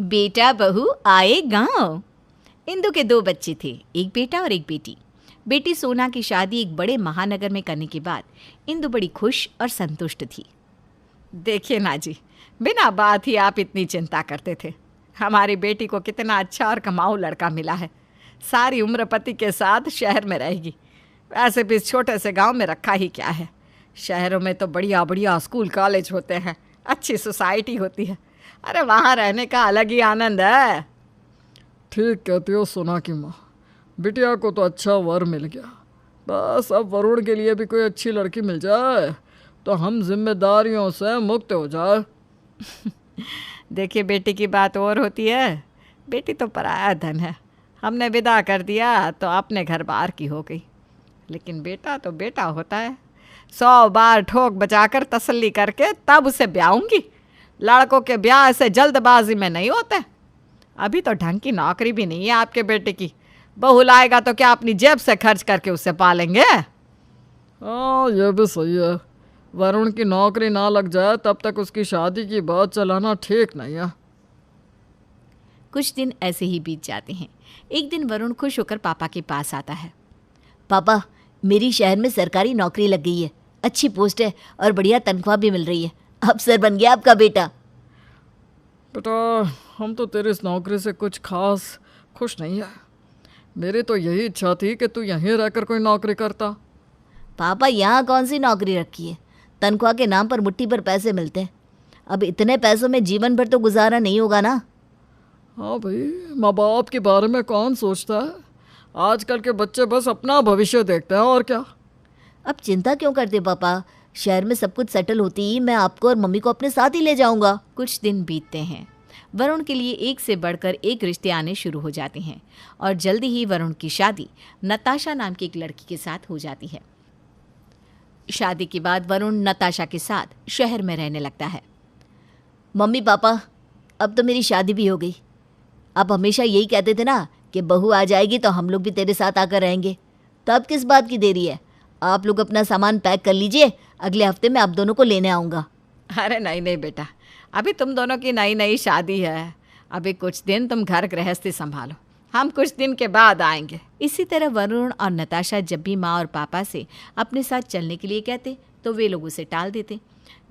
बेटा बहू आए गांव। इंदु के दो बच्चे थे, एक बेटा और एक बेटी। बेटी सोना की शादी एक बड़े महानगर में करने के बाद इंदु बड़ी खुश और संतुष्ट थी। देखिए ना जी, बिना बात ही आप इतनी चिंता करते थे। हमारी बेटी को कितना अच्छा और कमाऊ लड़का मिला है। सारी उम्र पति के साथ शहर में रहेगी। वैसे भी इस छोटे से गांव में रखा ही क्या है। शहरों में तो बढ़िया बढ़िया स्कूल कॉलेज होते हैं, अच्छी सोसाइटी होती है। अरे वहाँ रहने का अलग ही आनंद है। ठीक कहती हो सोना की माँ। बिटिया को तो अच्छा वर मिल गया, बस अब वरुण के लिए भी कोई अच्छी लड़की मिल जाए तो हम जिम्मेदारियों से मुक्त हो जाए। देखिए, बेटी की बात और होती है। बेटी तो पराया धन है। हमने विदा कर दिया तो अपने घर बाहर की हो गई। लेकिन बेटा तो बेटा होता है। 100 बार ठोक बजाकर तसल्ली करके तब उसे ब्याहूंगी। लड़कों के ब्याह ऐसे जल्दबाजी में नहीं होते। अभी तो ढंग की नौकरी भी नहीं है आपके बेटे की। बहू लाएगा तो क्या अपनी जेब से खर्च करके उसे पालेंगे? हाँ, ये भी सही है। वरुण की नौकरी ना लग जाए तब तक उसकी शादी की बात चलाना ठीक नहीं है। कुछ दिन ऐसे ही बीत जाते हैं। एक दिन वरुण खुश होकर पापा के पास आता है। पापा, मेरी शहर में सरकारी नौकरी लग गई है, अच्छी पोस्ट है और बढ़िया तनख्वाह भी मिल रही है। अफसर बन गया आपका बेटा। बेटा, हम तो तेरी इस नौकरी से कुछ खास खुश नहीं है। मेरी तो यही इच्छा थी कि तू यहीं रहकर कोई नौकरी करता। पापा, यहाँ कौन सी नौकरी रखी है? तनख्वाह के नाम पर मुट्ठी भर पैसे मिलते हैं। अब इतने पैसों में जीवन भर तो गुजारा नहीं होगा ना। हाँ भाई, माँ बाप के बारे में कौन सोचता है? आजकल के बच्चे बस अपना भविष्य देखते हैं और क्या। अब चिंता क्यों करते पापा? शहर में सब कुछ सेटल होती ही मैं आपको और मम्मी को अपने साथ ही ले जाऊंगा। कुछ दिन बीतते हैं। वरुण के लिए एक से बढ़कर एक रिश्ते आने शुरू हो जाते हैं और जल्दी ही वरुण की शादी नताशा नाम की एक लड़की के साथ हो जाती है। शादी के बाद वरुण नताशा के साथ शहर में रहने लगता है। मम्मी पापा, अब तो मेरी शादी भी हो गई। आप हमेशा यही कहते थे ना कि बहू आ जाएगी तो हम लोग भी तेरे साथ आकर रहेंगे। तो अब किस बात की देरी है? आप लोग अपना सामान पैक कर लीजिए, अगले हफ्ते मैं आप दोनों को लेने आऊँगा। अरे नहीं नहीं बेटा, अभी तुम दोनों की नई नई शादी है। अभी कुछ दिन तुम घर गृहस्थी संभालो, हम कुछ दिन के बाद आएंगे। इसी तरह वरुण और नताशा जब भी माँ और पापा से अपने साथ चलने के लिए कहते तो वे लोग उसे टाल देते।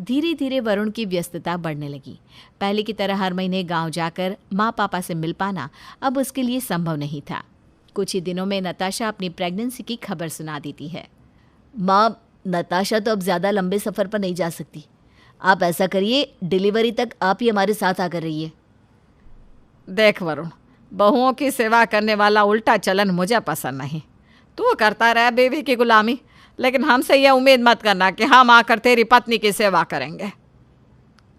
धीरे धीरे वरुण की व्यस्तता बढ़ने लगी। पहले की तरह हर महीने गांव जाकर माँ पापा से मिल पाना अब उसके लिए संभव नहीं था। कुछ ही दिनों में नताशा अपनी प्रेगनेंसी की खबर सुना देती है। माँ, नताशा तो अब ज़्यादा लंबे सफ़र पर नहीं जा सकती। आप ऐसा करिए, डिलीवरी तक आप ही हमारे साथ आकर रहिए। देख वरुण, बहुओं की सेवा करने वाला उल्टा चलन मुझे पसंद नहीं। तू करता रह बीवी की गुलामी, लेकिन हमसे यह उम्मीद मत करना कि हम आकर तेरी पत्नी की सेवा करेंगे।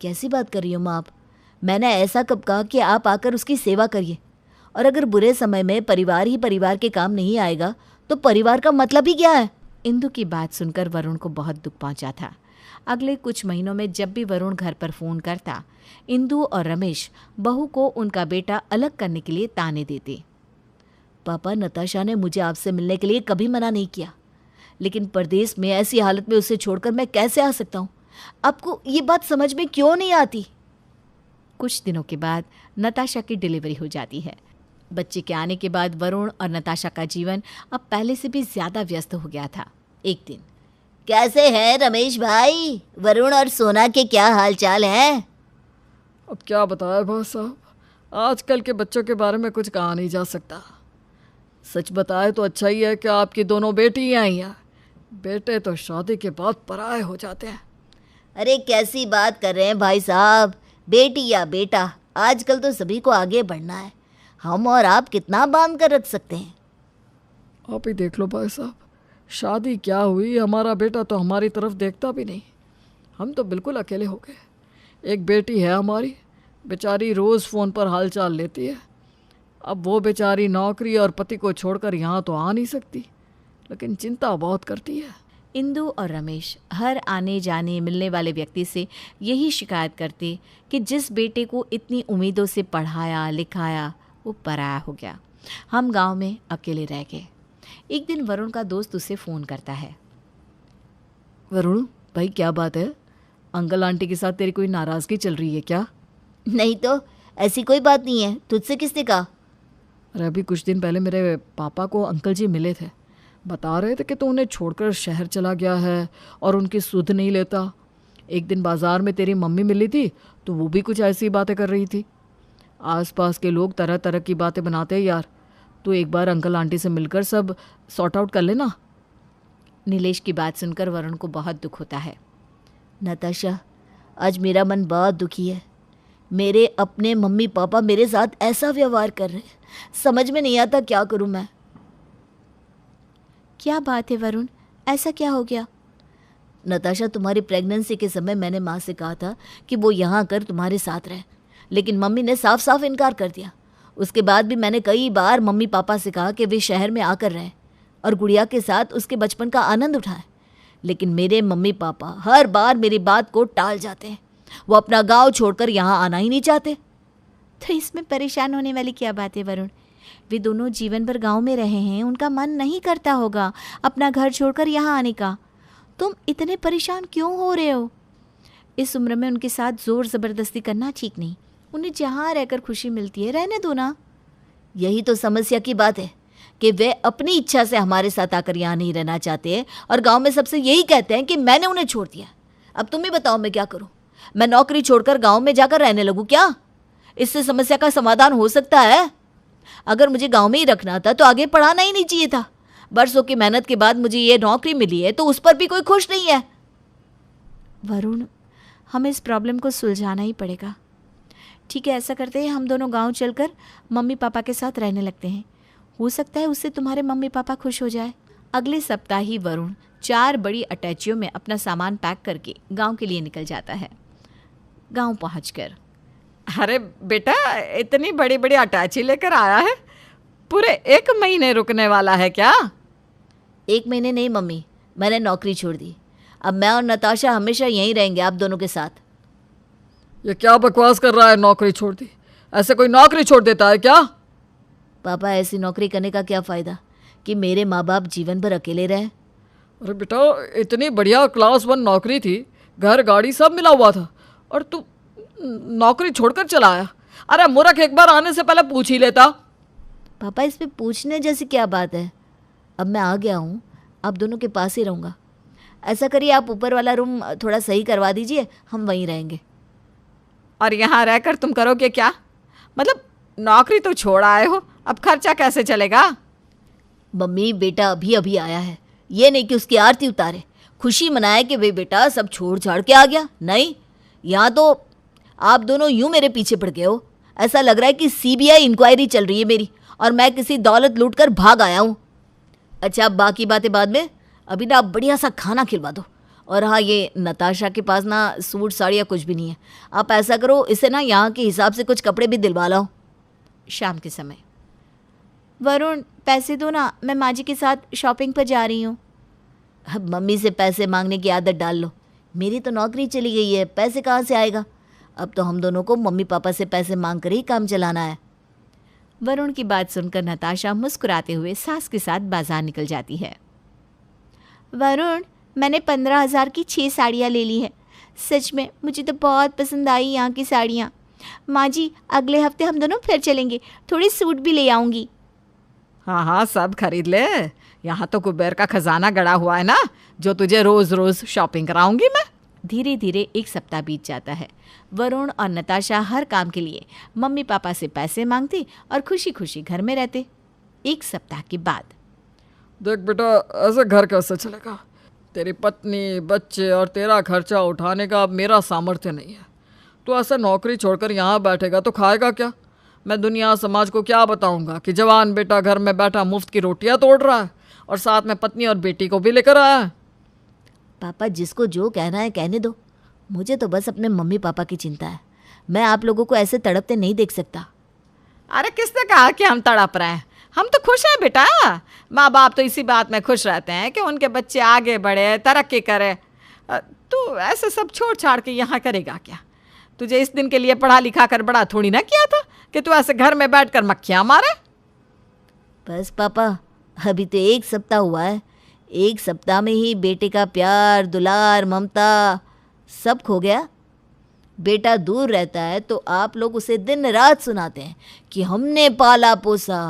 कैसी बात कर रही हो माँ आप? मैंने ऐसा कब कहा कि आप आकर उसकी सेवा करिए? और अगर बुरे समय में परिवार ही परिवार के काम नहीं आएगा तो परिवार का मतलब ही क्या है? इंदु की बात सुनकर वरुण को बहुत दुख पहुंचा था। अगले कुछ महीनों में जब भी वरुण घर पर फ़ोन करता, इंदु और रमेश बहू को उनका बेटा अलग करने के लिए ताने देते। पापा, नताशा ने मुझे आपसे मिलने के लिए कभी मना नहीं किया, लेकिन परदेश में ऐसी हालत में उसे छोड़कर मैं कैसे आ सकता हूँ? आपको ये बात समझ में क्यों नहीं आती? कुछ दिनों के बाद नताशा की डिलीवरी हो जाती है। बच्चे के आने के बाद वरुण और नताशा का जीवन अब पहले से भी ज़्यादा व्यस्त हो गया था। एक दिन, कैसे हैं रमेश भाई? वरुण और सोना के क्या हाल चाल हैं? अब क्या बताए भाई साहब, आजकल के बच्चों के बारे में कुछ कहा नहीं जा सकता। सच बताए तो अच्छा ही है कि आपकी दोनों बेटी आई हैं। बेटे तो शादी के बाद पराये हो जाते हैं। अरे कैसी बात कर रहे हैं भाई साहब? बेटी या बेटा, आजकल तो सभी को आगे बढ़ना है। हम और आप कितना बांध कर रख सकते हैं? आप ही देख लो भाई साहब, शादी क्या हुई, हमारा बेटा तो हमारी तरफ देखता भी नहीं। हम तो बिल्कुल अकेले हो गए। एक बेटी है हमारी, बेचारी रोज़ फ़ोन पर हालचाल लेती है। अब वो बेचारी नौकरी और पति को छोड़कर यहाँ तो आ नहीं सकती, लेकिन चिंता बहुत करती है। इंदु और रमेश हर आने जाने मिलने वाले व्यक्ति से यही शिकायत करते कि जिस बेटे को इतनी उम्मीदों से पढ़ाया लिखाया वो पराया हो गया। हम गांव में अकेले रह गए। एक दिन वरुण का दोस्त उसे फ़ोन करता है। वरुण भाई, क्या बात है? अंकल आंटी के साथ तेरी कोई नाराज़गी चल रही है क्या? नहीं तो, ऐसी कोई बात नहीं है, तुझसे किसने कहा? अरे अभी कुछ दिन पहले मेरे पापा को अंकल जी मिले थे, बता रहे थे कि तू उन्हें छोड़कर शहर चला गया है और उनकी सुध नहीं लेता। एक दिन बाज़ार में तेरी मम्मी मिली थी तो वो भी कुछ ऐसी बातें कर रही थी। आसपास के लोग तरह तरह की बातें बनाते हैं यार। तू एक बार अंकल आंटी से मिलकर सब सॉर्ट आउट कर लेना। नीलेश की बात सुनकर वरुण को बहुत दुख होता है। नताशा, आज मेरा मन बहुत दुखी है। मेरे अपने मम्मी पापा मेरे साथ ऐसा व्यवहार कर रहे हैं, समझ में नहीं आता क्या करूं मैं। क्या बात है वरुण, ऐसा क्या हो गया? नताशा, तुम्हारी प्रेगनेंसी के समय मैंने माँ से कहा था कि वो यहाँ आकर तुम्हारे साथ रहे, लेकिन मम्मी ने साफ साफ इनकार कर दिया। उसके बाद भी मैंने कई बार मम्मी पापा से कहा कि वे शहर में आकर रहें और गुड़िया के साथ उसके बचपन का आनंद उठाएं, लेकिन मेरे मम्मी पापा हर बार मेरी बात को टाल जाते हैं। वो अपना गांव छोड़कर यहाँ आना ही नहीं चाहते। तो इसमें परेशान होने वाली क्या बात है वरुण? वे दोनों जीवन भर गांव में रहे हैं, उनका मन नहीं करता होगा अपना घर छोड़कर यहाँ आने का। तुम इतने परेशान क्यों हो रहे हो? इस उम्र में उनके साथ ज़ोर ज़बरदस्ती करना ठीक नहीं। उन्हें जहाँ रहकर खुशी मिलती है रहने दो ना। यही तो समस्या की बात है कि वे अपनी इच्छा से हमारे साथ आकर यहाँ नहीं रहना चाहते और गांव में सबसे यही कहते हैं कि मैंने उन्हें छोड़ दिया। अब तुम ही बताओ मैं क्या करूँ? मैं नौकरी छोड़कर गांव में जाकर रहने लगूँ क्या? इससे समस्या का समाधान हो सकता है? अगर मुझे गांव में ही रखना था तो आगे पढ़ाना ही नहीं चाहिए था। बरसों की मेहनत के बाद मुझे ये नौकरी मिली है तो उस पर भी कोई खुश नहीं है। वरुण, हमें इस प्रॉब्लम को सुलझाना ही पड़ेगा। ठीक है, ऐसा करते हैं, हम दोनों गांव चलकर मम्मी पापा के साथ रहने लगते हैं। हो सकता है उससे तुम्हारे मम्मी पापा खुश हो जाए। अगले सप्ताह ही वरुण 4 बड़ी अटैचियों में अपना सामान पैक करके गांव के लिए निकल जाता है। गांव पहुंचकर, अरे बेटा, इतनी बड़ी बड़ी अटैची लेकर आया है? पूरे 1 महीने रुकने वाला है क्या? 1 महीने नहीं मम्मी, मैंने नौकरी छोड़ दी। अब मैं और नताशा हमेशा यहीं रहेंगे आप दोनों के साथ। ये क्या बकवास कर रहा है? नौकरी छोड़ दी? ऐसे कोई नौकरी छोड़ देता है क्या? पापा, ऐसी नौकरी करने का क्या फ़ायदा कि मेरे माँ बाप जीवन भर अकेले रहे। अरे बेटा, इतनी बढ़िया क्लास 1 नौकरी थी, घर गाड़ी सब मिला हुआ था, और तू नौकरी छोड़कर चला आया। अरे मूर्ख, एक बार आने से पहले पूछ ही लेता। पापा, इस पे पूछने जैसी क्या बात है? अब मैं आ गया हूँ, आप दोनों के पास ही रहूँगा। ऐसा करिए, आप ऊपर वाला रूम थोड़ा सही करवा दीजिए, हम वहीं रहेंगे। और यहाँ रहकर तुम करोगे क्या? मतलब नौकरी तो छोड़ आए हो, अब खर्चा कैसे चलेगा? मम्मी, बेटा अभी अभी आया है, ये नहीं कि उसकी आरती उतारे, खुशी मनाए कि वे बेटा सब छोड़ छाड़ के आ गया। नहीं, यहाँ तो आप दोनों यूं मेरे पीछे पड़ गए हो। ऐसा लग रहा है कि सीबीआई इंक्वायरी चल रही है मेरी और मैं किसी दौलत लूट कर भाग आया हूँ। अच्छा, अब बाकी बातें बाद में, अभी ना आप बढ़िया सा खाना खिलवा दो। और हाँ, ये नताशा के पास ना सूट साड़ी या कुछ भी नहीं है। आप ऐसा करो, इसे ना यहाँ के हिसाब से कुछ कपड़े भी दिलवा लाओ। शाम के समय, वरुण पैसे दो ना, मैं माँ जी के साथ शॉपिंग पर जा रही हूँ। अब मम्मी से पैसे मांगने की आदत डाल लो। मेरी तो नौकरी चली गई है, पैसे कहाँ से आएगा? अब तो हम दोनों को मम्मी पापा से पैसे मांग कर ही काम चलाना है। वरुण की बात सुनकर नताशा मुस्कुराते हुए सास के साथ बाजार निकल जाती है। वरुण, मैंने 15,000 की 6 साड़ियाँ ले ली है। सच में मुझे तो बहुत पसंद आई यहाँ की साड़ियाँ। माँ जी, अगले हफ्ते हम दोनों फिर चलेंगे, थोड़े सूट भी ले आऊँगी। हाँ हाँ, सब खरीद ले। यहाँ तो कुबेर का खजाना गड़ा हुआ है ना, जो तुझे रोज रोज शॉपिंग कराऊंगी मैं। धीरे धीरे 1 सप्ताह बीत जाता है। वरुण और नताशा हर काम के लिए मम्मी पापा से पैसे मांगते और खुशी खुशी घर में रहते। 1 सप्ताह के बाद, देख बेटा, ऐसे घर कैसे चलेगा? तेरी पत्नी, बच्चे और तेरा खर्चा उठाने का अब मेरा सामर्थ्य नहीं है। तू ऐसे नौकरी छोड़कर यहाँ बैठेगा तो खाएगा क्या? मैं दुनिया समाज को क्या बताऊंगा कि जवान बेटा घर में बैठा मुफ्त की रोटियां तोड़ रहा है और साथ में पत्नी और बेटी को भी लेकर आया है। पापा, जिसको जो कहना है कहने दो, मुझे तो बस अपने मम्मी पापा की चिंता है। मैं आप लोगों को ऐसे तड़पते नहीं देख सकता। अरे किसने कहा कि हम तड़प रहे हैं? हम तो खुश हैं बेटा। माँ बाप तो इसी बात में खुश रहते हैं कि उनके बच्चे आगे बढ़े, तरक्की करे। तू ऐसे सब छोड़ छाड़ के यहाँ करेगा क्या? तुझे इस दिन के लिए पढ़ा लिखा कर बड़ा थोड़ी ना किया था कि तू ऐसे घर में बैठकर मक्खियाँ मारे। बस पापा, अभी तो 1 सप्ताह हुआ है। 1 सप्ताह में ही बेटे का प्यार, दुलार, ममता सब खो गया। बेटा दूर रहता है तो आप लोग उसे दिन रात सुनाते हैं कि हमने पाला पोसा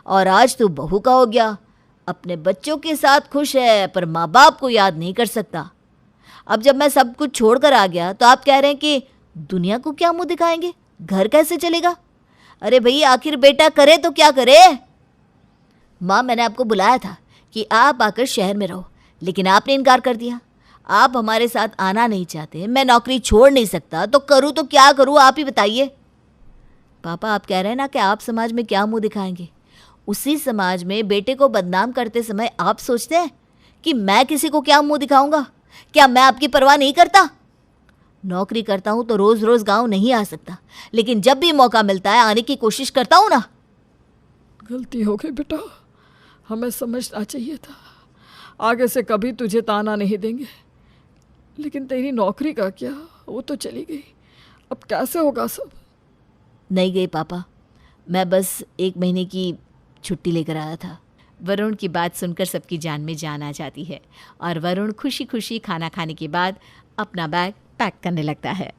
और आज तो बहू का हो गया। अपने बच्चों के साथ खुश है पर माँ बाप को याद नहीं कर सकता। अब जब मैं सब कुछ छोड़कर आ गया तो आप कह रहे हैं कि दुनिया को क्या मुंह दिखाएंगे, घर कैसे चलेगा। अरे भैया आखिर बेटा करे तो क्या करे। माँ मैंने आपको बुलाया था कि आप आकर शहर में रहो, लेकिन आपने इनकार कर दिया। आप हमारे साथ आना नहीं चाहते, मैं नौकरी छोड़ नहीं सकता, तो करूँ तो क्या करूँ आप ही बताइए। पापा आप कह रहे हैं ना कि आप समाज में क्या मुंह दिखाएंगे। उसी समाज में बेटे को बदनाम करते समय आप सोचते हैं कि मैं किसी को क्या मुंह दिखाऊंगा। क्या मैं आपकी परवाह नहीं करता। नौकरी करता हूँ तो रोज रोज गांव नहीं आ सकता, लेकिन जब भी मौका मिलता है आने की कोशिश करता हूँ ना। गलती हो गई बेटा, हमें समझना चाहिए था। आगे से कभी तुझे ताना नहीं देंगे। लेकिन तेरी नौकरी का क्या, वो तो चली गई, अब कैसे होगा सब। नहीं गई पापा, मैं बस 1 महीने की छुट्टी लेकर आया था। वरुण की बात सुनकर सबकी जान में जान आ जाती है और वरुण खुशी खुशी खाना खाने के बाद अपना बैग पैक करने लगता है।